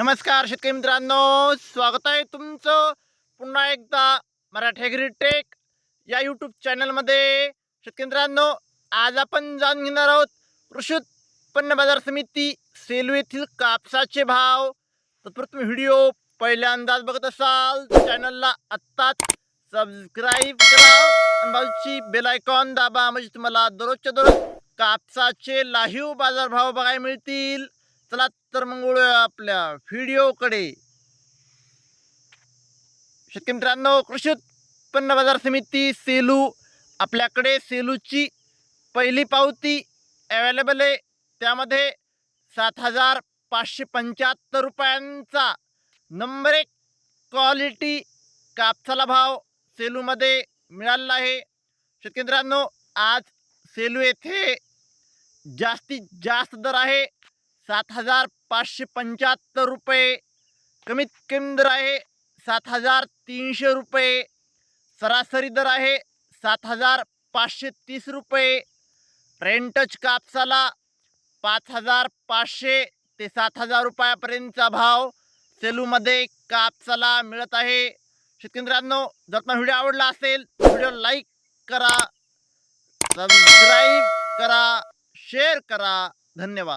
नमस्कार शेतकरी मित्रांनो, स्वागत आहे तुमचं पुन्हा एकदा मराठी ॲग्रीटेक या यूट्यूब चॅनलमध्ये. शेतकरी मित्रांनो, आज आपण जाणून घेणार आहोत कृषी उत्पन्न बाजार समिती सेलू येथील कापसाचे भाव. तत्पूर्वी व्हिडिओ पहिल्यांदाच बघत असाल तर चॅनलला आत्ताच सबस्क्राईब करा आणि बाजूची बेल आयकॉन दाबा, म्हणजे तुम्हाला दररोजच्या दररोज कापसाचे लाईव्ह बाजारभाव बघायला मिळतील. चला तर मग वळूया आपल्या व्हिडिओकडे. शेतकरी मित्रांनो, कृषी उत्पन्न बाजार समिती सेलू, आपल्याकडे सेलूची पहिली पावती अवेलेबल आहे. त्यामध्ये 7,575 रुपयांचा नंबर 1 क्वालिटी कापसाला भाव सेलूमध्ये मिळाला आहे. शेतकरी मित्रांनो, आज सेलू येथे जास्तीत जास्त दर आहे 7,575 रुपये. कमीत कमी दर आहे 7,300 रुपये. सरासरी दर आहे 7,530 रुपये. रेंटच कापसाला 5,500 ते 7,000 रुपयापर्यंतचा भाव सेलूमध्ये कापसाला मिळत आहे. शेतकरी मित्रांनो, जर तुम्हाला व्हिडिओ आवडला असेल व्हिडिओ लाईक करा, सबस्क्राईब करा, शेअर करा. धन्यवाद.